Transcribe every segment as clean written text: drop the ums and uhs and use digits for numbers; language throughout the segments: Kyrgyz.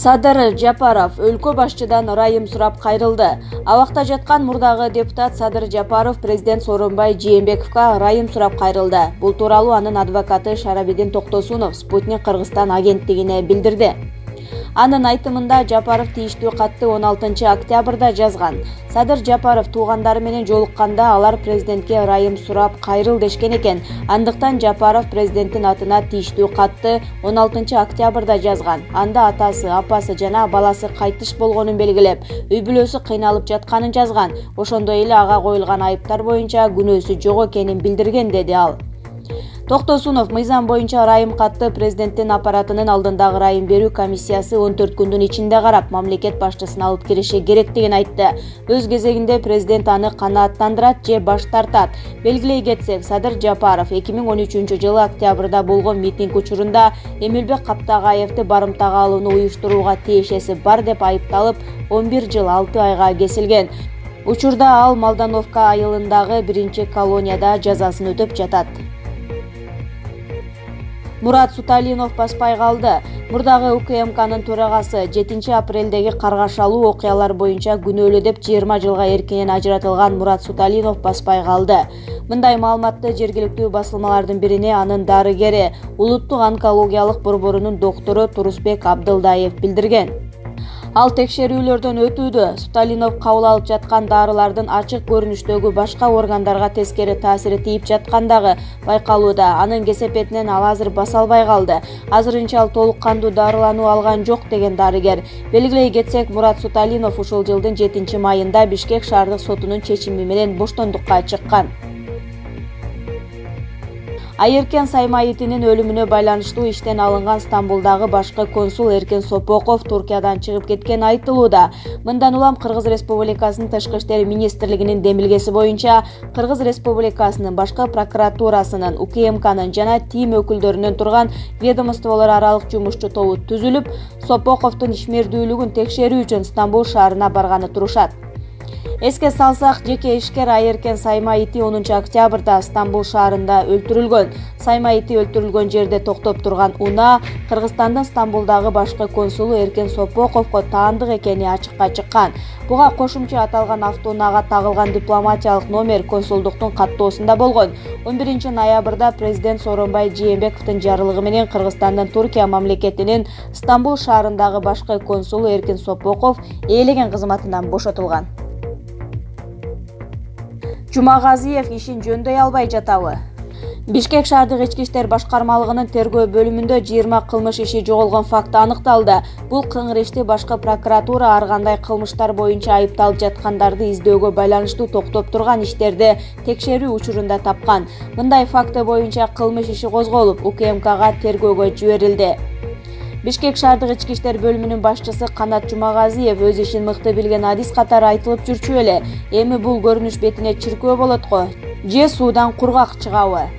Садыр Жапаров өлкө башчыдан ырайым сурап кайрылды. Абакта жаткан мурдагы депутат Садыр Жапаров президент Сооронбай Жээнбековго ырайым сурап кайрылды. Бул тууралуу анын адвокаты Шарабидин Токтосунов Спутник Кыргызстан агенттигине билдирди. Анын айтымында Жапаров тийиштүү катты 16 октябрда жазган. Садыр Жапаров туугандары менен жолукканда алар президентке ырайым сурап кайрыл дешкен экен. Андыктан Жапаров президенттин атына тийиштүү катты 16 октябрда жазган. Анда атасы, апасы жана баласы кайтыш болгонун белгилеп, үй бүлөсү кыйналып жатканын жазган. Ошондой эле ага коюлган айыптар боюнча күнөөсү жок экенин билдирген, деди ал. Токтосунов мыйзам боюнча ырайым катты президенттин аппаратынын алдындагы ырайым берүү комиссиясы 14 күндүн ичинде карап, мамлекет башчысына алып кириши керектигин айтты. Өз кезегинде президент аны канааттандырат же баш тартат. Белгилей кетсек, Садыр Жапаров 2013 жылы октябрда болгон митинг учурунда Эмилбек Каптагаевди барымтага алууну уюштурууга тиешеси бар деп айыпталып, 11 жыл 6 айга кесилген. Учурда ал Молдановка айылындагы 1-колонияда жазасын өтөп жатат. Мурат Суталинов баспай калды. Мурдагы УКМКнын төрагасы 7 апрелдеги каргашалуу окуялар боюнча күнөөлүү деп 20 жылга эркинен ажыратылган Мурат Суталинов баспай калды. Мындай маалыматты жергиликтүү басылмалардын бирине анын дарыгери, Улуттук онкологиялык борборунун доктору Турусбек Абдылдаев билдирген. Ал текшерүүлөрдөн өтүүдө. Суталинов кабыл алып жаткан дарылардын ачык көрүнүштөгү башка органдарга тескери таасири тийип жаткандыгы байкалууда. Анын кесепетинен ал азыр баса албай калды. Азырынча ал толук кандуу дарылануу алган жок, деген дарыгер. Белгилей кетсек, Мурат Суталинов ушул жылдын 7 майында Бишкек шаардык сотунун чечими менен боштондукка чыккан. Айыркен Саймаитинин өлүмүнө байланыштуу иштен алынган Стамбулдагы башкы консул Эркен Сопоков Туркиядан чыгып кеткени айтылууда. Мындан улам Кыргыз Республикасынын Тышкы иштер министрлигинин демилгеси боюнча Кыргыз Республикасынын башкы прокуратурасынын, УКМКнын жана ТИМ өкүлдөрүнөн турган ведомстволор аралык жумушчу тобу түзүлүп, Сопоковдун ишмердүүлүгүн текшерүү үчүн Стамбул шаарына барганы турушат. Эске салсак, жеке ишкер Айыркен Саймаити 10 октябрда Стамбул шаарында өлтүрүлгөн. Саймаити өлтүрүлгөн жерде токтоп турган унаа Кыргызстандын Стамбулдагы башкы консулу Эркен Сопоковго таандык экени ачыкка чыккан. Буга кошумча аталган автоунаага тагылган дипломатиялык номер консулдуктун каттоосунда болгон. 11 ноябрда президент Сооронбай Жээнбековдун жарлыгы менен Кыргызстандын Туркия мамлекетинин Стамбул шаарындагы башкы консулу Эркен Сопоков ээлеген кызматынан бошотулган. Жумагазиев ишин жөндөй албай жатабы? Бишкек шаардык ички иштер башкармалыгынын тергөө бөлүмүндө 20 кылмыш иши жоголгон факты аныкталды. Бул кыңыр ишти башкы прокуратура ар кандай кылмыштар боюнча айыпталып жаткандарды издөөгө байланыштуу токтоп турган иштерди текшерүү учурунда тапкан. Мындай факты боюнча кылмыш иши козголуп, УКМКга тергөөгө жиберилди. Бишкек шаардык ички иштер бөлүмүнүн башчысы Канат Жумагазиев өз ишин мыкты билген адис катары айтылып жүрчү эле. Эми бул көрүнүш бетине чиркөө болот го, же суудан кургак чыгабы?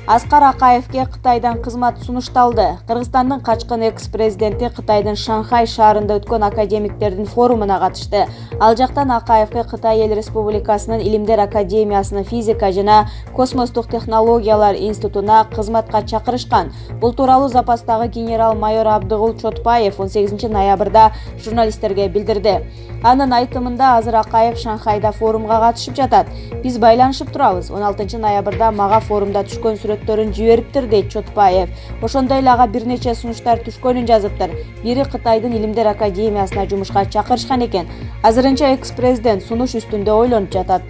Аскар Акаевге Кытайдан кызмат сунушталды. Кыргызстандын качкын экс-президенти Кытайдын Шанхай шаарында өткөн академиктердин форумуна катышты. Ал жактан Акаевге Кытай Эл Республикасынын Илимдер академиясынын физика жана космостук технологиялар институтуна кызматка чакырышкан. Бул тууралуу запастагы генерал-майор Абдыгул Чотпаев 18 ноябрда журналисттерге билдирди. Анын айтымында азыр Акаев Шанхайда форумга катышып жатат. Биз байланышып турабыз. 16 ноябрда мага форумда түшкөн сүрөттөрүн жибериптир, дейт Чотпаев. Ошондой эле ага бир нече сунуштар түшкөнүн жазыптыр. Бири Кытайдын Илимдер академиясына жумушка чакырышкан экен. Азырынча экс-президент сунуш үстүндө ойлонуп жатат.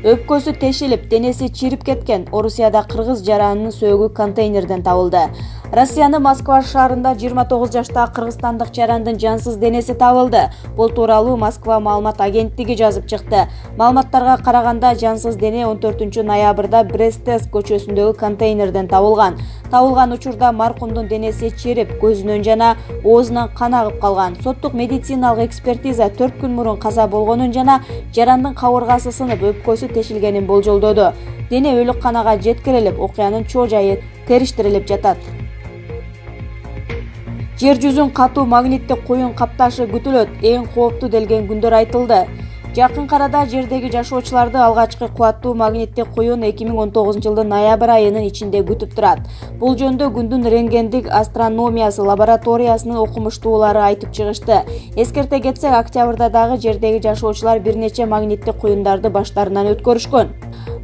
Өпкөсү тешилип, денеси чирип кеткен Орусияда кыргыз жаранынын сөөгү контейнерден табылды. Россиянын Москва шаарында 29 жаштагы кыргызстандык жарандын жансыз денеси табылды. Бул тууралуу Москва маалымат агенттиги жазып чыкты. Маалыматтарга караганда жансыз дене 14 ноябрда Брестес көчөсүндөгү контейнерден табылган. Табылган учурда маркумдун денеси чирип, көзүнөн жана оозунан кан агып калган. Соттук медициналык экспертиза 4 күн мурун каза болгонун жана жарандын кабыргасы сынып, өпкөсү тешилгенин болжолдоду. Дене өлүкканага жеткирилип, окуянын чоо жайы териштирилип жатат. Жер жүзүн катуу магниттик куюн капташы күтүлөт. Эң кооптуу делген күндөр айтылды. Жакын арада жердеги жашоочуларды алгачкы кубаттуу магниттик куюн 2019 жылдын ноябрь айынын ичинде күтүп турат. Бул жөнүндө күндүн рентгендик астрономиясы лабораториясынын окумуштуулары айтып чыгышты. Эскерте кетсек, октябрда дагы жердеги жашоочулар бир нече магниттик куюндарды баштарынан өткөрүшкөн.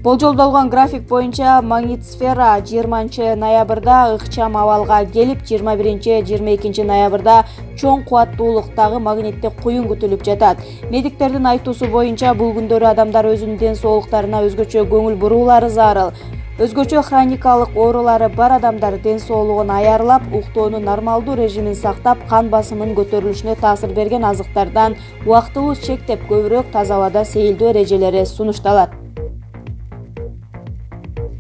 Болжолдолгон график боюнча магнитосфера 20 ноябрда ыкчам абалга келип, 21-22 ноябрда чоң кубаттуулуктагы магниттик куюн күтүлүп жатат. Медиктердин айтуусу боюнча бул күндөрү адамдар өзүнүн ден соолуктарына өзгөчө көңүл буруулары зарыл. Өзгөчө хроникалык оорулары бар адамдар ден соолугун аярлап, уктоонун нормалдуу режимин сактап, кан басымынын көтөрүлүшүнө таасир берген азыктардан убактылуу чектеп, көбүрөөк таза абада сейилдөө эрежелери сунушталат.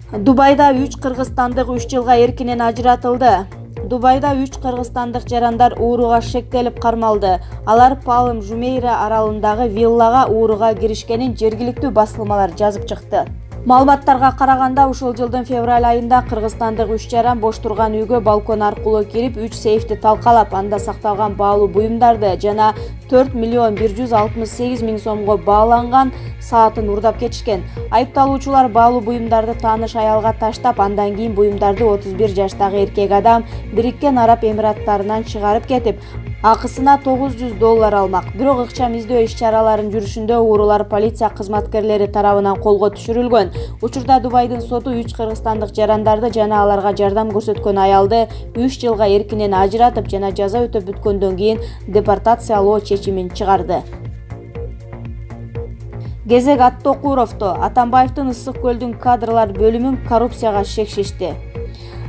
Дубайда 3 кыргызстандык 3 жылга эркинен ажыратылды. Дубайда 3 кыргызстандык жарандар ууруга шектелип кармалды. Алар Палм Жумейра аралындагы виллага ууруга киришкенин жергиликтүү басылмалар жазып чыкты. Маалыматтарга караганда, ушул жылдын февраль айында кыргызстандык 3 жаран бош турган үйгө балкон аркылуу кирип, 3 сейфти талкалап, анда сакталган баалуу буюмдарды жана 4.168.000 сомго бааланган саатын урдап кетишкен. Айыпталуучулар баалуу буюмдарды тааныш аялга таштап, андан кийин буюмдарды 31 жаштагы эркек адам Бириккен Араб Эмираттарынан чыгарып кетип, акысына $900 алмак. Бирок ыкчам издөө иш-чараларын жүрүшүндө уурулар полиция кызматкерлери тарабынан колго түшүрүлгөн. Учурда Дубайдын соту 3 кыргызстандык жарандарды жана аларга жардам көрсөткөн аялды 3 жылга эркинен ажыратып жана жаза өтөп бүткөндөн кийин депортациялоо чечимин чыгарды. Кезек Аттокуровдо. Атамбаевдин Ысык көлдүн кадрлар бөлүмүн коррупцияга шекшишти.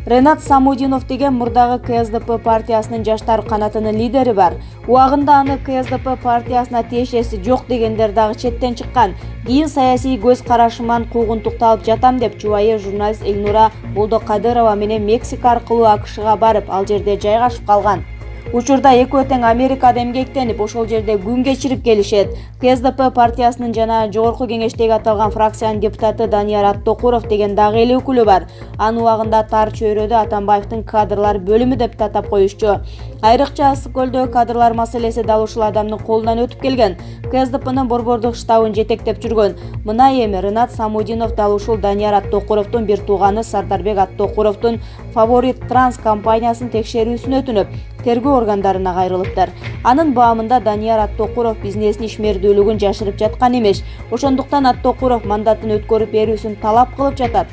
Ренат Самудинов деген мурдагы КСДП партиясынын жаштар канатынын лидери бар. Убагында аны КСДП партиясына тиешеси жок дегендер дагы четтен чыккан. Кийин саясий көз карашыман куугунтукталып жатам деп жубайы журналист Элнура Болдокадырова менен Мексика аркылуу АКШга барып, ал жерде жайгашып калган. Учурда экөө тең Америкада эмгектенип, ошол жерде күн кечирип келишет. КСДП партиясынын жана жогорку кеңештеги аталган фракциянын депутаты Данияр Аттокуров деген дагы эл өкүлү бар. Аны убагында тар чөйрөдө Атамбаевдин кадрлар бөлүмү деп атап коюшчу. Айрыкча Ысык көлдөгү кадрлар маселеси дал ушул адамдын колунан өтүп келген. КСДПнын борбордук штабын жетектеп жүргөн. Мына эми Ренат Самудинов дал ушул Данияр Аттокуровдун бир тууганы Сардарбек Аттокуровдун Фаворит Транс компаниясынын текшерүүсүн өтүнүп, тергөө органдарына кайрылыптыр. Анын баамында Данияр Аттокуров бизнесин ишмердүүлүгүн жашырып жаткан эмес. Ошондуктан Аттокуров мандатын өткөрүп берүүсүн талап кылып жатат.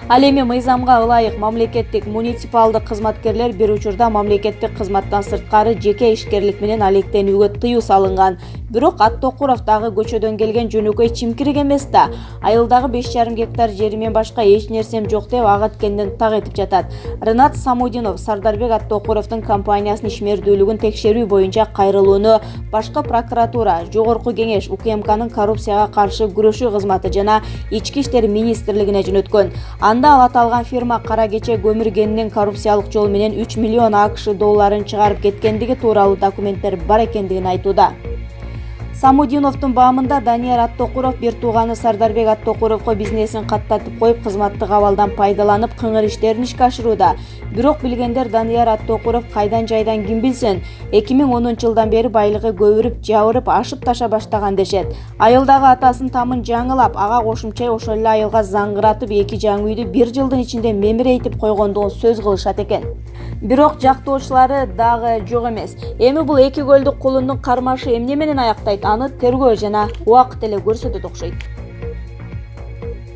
Ал эми мыйзамга ылайык мамлекеттик муниципалдык кызматкерлер бир учурда мамлекеттик кызматтан сырткары жеке ишкерлик менен алектенүүгө тыюу салынган. Бирок Аттокуров дагы көчөдөн келген жөнөкөй чимкирик эмес да. Айылдагы 5,5 гектар жеримен башка эч нерсем жок деп ак эткенден так этип жатат. Ренат Самудинов Сардарбек Аттокуровдун компаниясынын ишмердүүлүгүн текшерүү боюнча кайрылууну башкы прокуратура, жогорку кеңеш, УКМКнын коррупцияга каршы күрөшүү кызматы жана ички иштер министрлигине жөнөткөн. Анда ал аталган фирма кара кече көмүр кенинен коррупциялык жол менен 3 миллион АКШ долларын чыгарып кеткендиги тууралуу документтер бар экендигин айтууда. Самудиновдун баамында Данияр Аттокуров бир тууганы Сардарбек Аттокуровго бизнесин каттатып коюп, кызматтык абалдан пайдаланып, кыңыр иштерин ишке ашырууда. Бирок билгендер Данияр Аттокуров кайдан жайдан ким билсин, 2010 жылдан бери байлыгы көбүрүп, жабырып, ашып таша баштаган дешет. Айылдагы атасын тамын жаңылап, ага кошумча ошол эле айылга заңгыратып, 2 жаңы үйдү 1 жылдын ичинде мемирейтип койгондугун сөз кылышат экен. Бирок жактоочулары дагы жок эмес. Эми бул эки көлдүк кулундун кармашы эмне менен аяктайт? Аны тергөө жана убакыт эле көрсөтөт окшойт.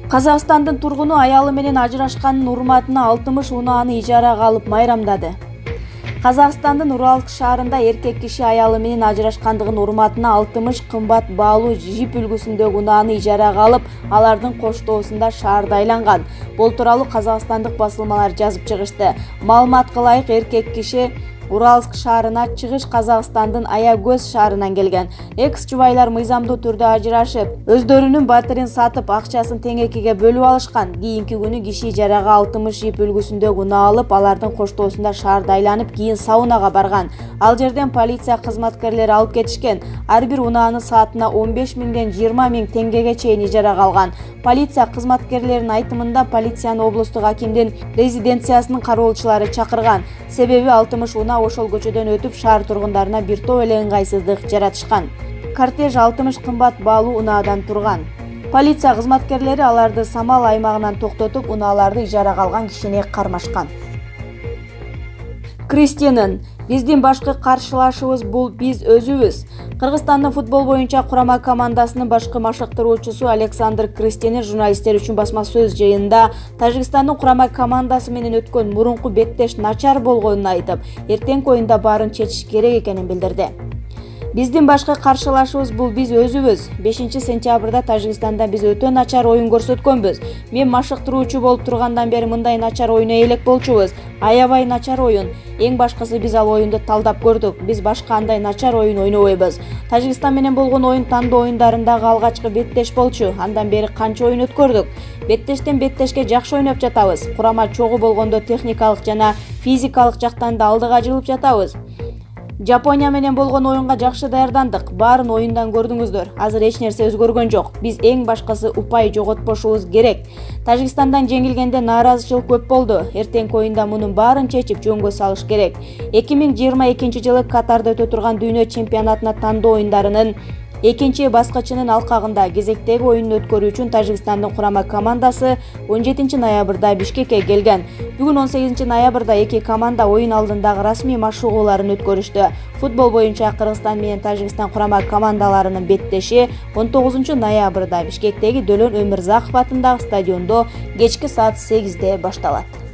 Казакстандын тургуну аялы менен ажырашканын урматына 60 унааны ижарага алып майрамдады. Казакстандын Уралск шаарында эркек киши аялы менен ажырашкандыгын урматына 60 кымбат баалуу жип үлгүсүндөгү унааны ижарага алып, алардын коштоосунда шаарда айланган. Бул тууралуу казакстандык басылмалар жазып чыгышты. Маалыматка ылайык, эркек киши Уралск шаарына чыгыш Казакстандын Аягөз шаарынан келген. Экс-жубайлар мыйзамдуу түрдө ажырашып, өздөрүнүн батырын сатып, акчасын тең экиге бөлүп алышкан. Кийинки күнү киши ижарага 60 жип үлгүсүндөгү унаа алып, алардын коштоосунда шаарда айланып, кийин саунага барган. Ал жерден полиция кызматкерлери алып кетишкен. Ар бир унааны саатына 15 миңден 20 миң теңгеге чейин ижарага алган. Полиция кызматкерлеринин айтымында полицияны облустук акимдин резиденциясынын кароолчулары чакырган. Себеби 60 унаа ошол көчөдөн өтүп, шаар тургундарына бир топ эле ыңгайсыздык жаратышкан. кортеж 60 кымбат баалуу унаадан турган. Полиция кызматкерлери аларды Самал аймагынан токтотуп, унааларды ижарага алган кишине кармашкан. Кристиянын «Биздин башкы каршылашыбыз бул биз өзүбүз». Кыргызстандын футбол боюнча курама командасынын башкы машыктыруучусу Александр Кристиянин журналисттер үчүн басма сөз жыйынында Тажикстандын курама командасы менен өткөн мурунку беттеш начар болгонун айтып, эртеңки оюнда баарын чечиш керек экенин билдирди. Биздин башкы каршылашыбыз бул биз өзүбүз. 5-сентябрда Тажикстанда биз өтө начар оюн көрсөткөнбүз. Мен машыктыруучу болуп тургандан бери мындай начар ойной элек болчубуз. Аябай начар оюн. Эң башкысы биз ал оюнду талдап көрдүк. Биз башка андай начар оюн ойнобойбуз. Тажикстан менен болгон оюн тандоо оюндарындагы алгачкы беттеш болчу. Андан бери канча оюн өткөрдүк. Беттештен беттешке жакшы ойноп жатабыз. Курама чогуу болгондо техникалык жана физикалык жактан да алдыга жылып жатабыз. Жапония менен болгон оюнга жакшы даярдандык. Баарын оюндан көрдүңүздөр. Азыр эч нерсе өзгөргөн жок. Биз эң башкысы упай жоготпошубуз керек. Тажикстандан жеңилгенде нааразычылык көп болду. Эртеңки оюнда мунун баарын чечип жөнгө салыш керек. 2022-жылы Катарда өтө турган дүйнө чемпионатына тандоо оюндарынын экинчи баскычынын алкагында кезектеги оюнун өткөрүү үчүн Тажикстандын курама командасы 17 ноябрда Бишкекке келген. Бүгүн 18 ноябрда эки команда оюн алдындагы расмий машыгууларын өткөрүштү. Футбол боюнча Кыргызстан менен Тажикстан курама командаларынын беттеши 19 ноябрда Бишкектеги Дөлөн Өмүрзаков атындагы стадиондо кечки саат 8-де башталат.